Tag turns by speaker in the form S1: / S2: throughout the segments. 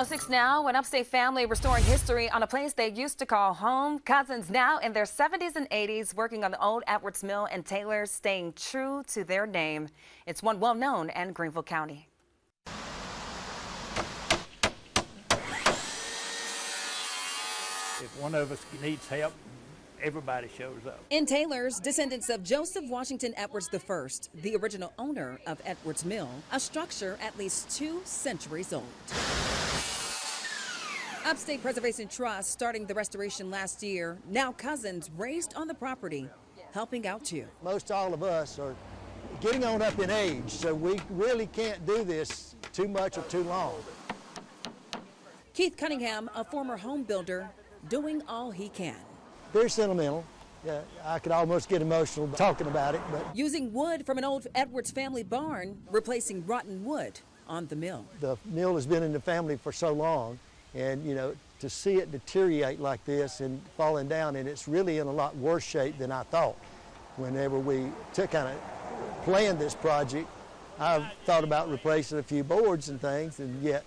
S1: 6 now, an Upstate family restoring history on a place they used to call home. Cousins now in their 70s and 80s working on the old Edwards Mill and Taylor's, staying true to their name. It's one well known in Greenville County.
S2: If one of us needs help, everybody shows up.
S1: In Taylor's, descendants of Joseph Washington Edwards I, the original owner of Edwards Mill, a structure at least 2 centuries old. Upstate Preservation Trust starting the restoration last year. Now Cousins raised on the property, helping out too.
S3: Most all of us are getting on up in age, so we really can't do this too much or too long.
S1: Keith Cunningham, a former home builder, doing all he can.
S3: Very sentimental. Yeah, I could almost get emotional talking about it. But
S1: using wood from an old Edwards family barn, replacing rotten wood on the mill.
S3: The mill has been in the family for so long, and you know, to see it deteriorate like this and falling down, and it's really in a lot worse shape than I thought. Whenever we kind of planned this project, I thought about replacing a few boards and things, and yet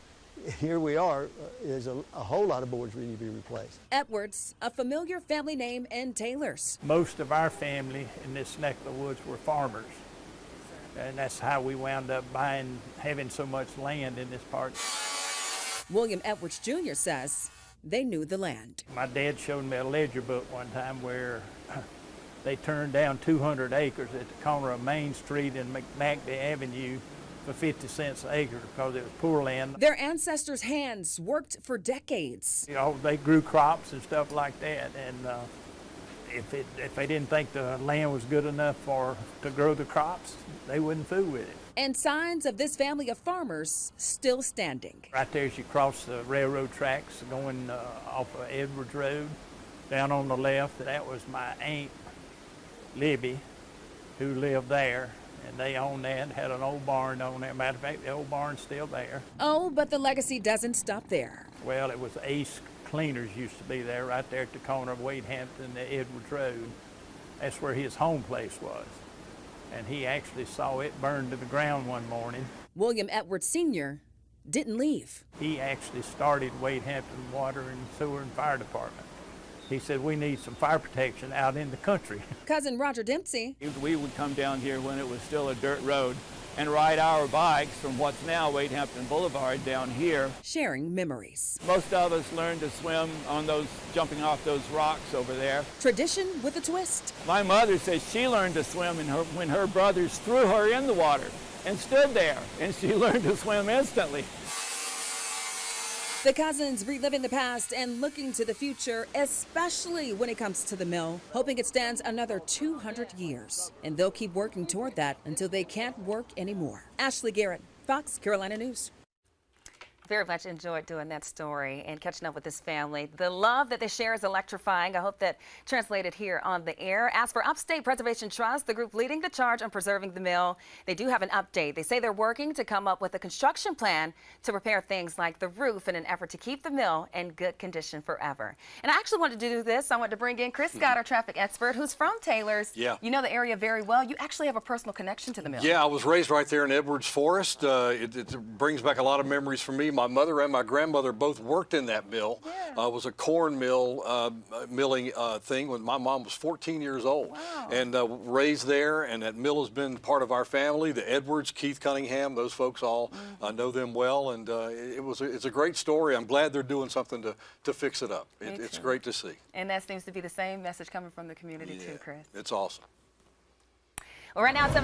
S3: here we are, there's a whole lot of boards ready to be replaced.
S1: Edwards, a familiar family name in Taylor's.
S2: Most of our family in this neck of the woods were farmers, and that's how we wound up having so much land in this part.
S1: William Edwards Jr. says they knew the land.
S2: My dad showed me a ledger book one time where they turned down 200 acres at the corner of Main Street and McNagby Avenue for 50 cents an acre because it was poor land.
S1: Their ancestors' hands worked for decades.
S2: You know, they grew crops and stuff like that, and if they didn't think the land was good enough to grow the crops, they wouldn't fool with it.
S1: And signs of this family of farmers still standing.
S2: Right there as you cross the railroad tracks going off of Edwards Road, down on the left, that was my Aunt Libby who lived there. And they owned that, had an old barn on there. Matter of fact, the old barn's still there.
S1: Oh, but the legacy doesn't stop there.
S2: Well, it was Ace Cleaners used to be there, right there at the corner of Wade Hampton and Edwards Road. That's where his home place was. And he actually saw it burn to the ground one morning.
S1: William Edwards Sr. didn't leave.
S2: He actually started Wade Hampton Water and Sewer and Fire Department. He said, we need some fire protection out in the country.
S1: Cousin Roger Dempsey.
S4: We would come down here when it was still a dirt road and ride our bikes from what's now Wade Hampton Boulevard down here.
S1: Sharing memories.
S4: Most of us learned to swim on jumping off those rocks over there.
S1: Tradition with a twist.
S4: My mother says she learned to swim when her brothers threw her in the water and stood there, and she learned to swim instantly.
S1: The Cousins reliving the past and looking to the future, especially when it comes to the mill, hoping it stands another 200 years. And they'll keep working toward that until they can't work anymore. Ashely, Garrett, Fox Carolina News. Very much enjoyed doing that story and catching up with this family. The love that they share is electrifying. I hope that translated here on the air. As for Upstate Preservation Trust, the group leading the charge on preserving the mill, they do have an update. They say they're working to come up with a construction plan to repair things like the roof in an effort to keep the mill in good condition forever. And I actually wanted to do this. I wanted to bring in Chris Scott, our traffic expert, who's from Taylor's.
S5: Yeah.
S1: You know the area very well. You actually have a personal connection to the mill.
S5: Yeah, I was raised right there in Edwards Forest. It brings back a lot of memories for me. My mother and my grandmother both worked in that mill.
S1: Yeah.
S5: It was a corn mill milling thing when my mom was 14 years old.
S1: Wow.
S5: And raised there, and that mill has been part of our family. The Edwards, Keith Cunningham, those folks all know them well, and it's a great story. I'm glad they're doing something to fix it up. It's great to see.
S1: And that seems to be the same message coming from the community too, Chris.
S5: It's awesome.
S1: Well, right now it's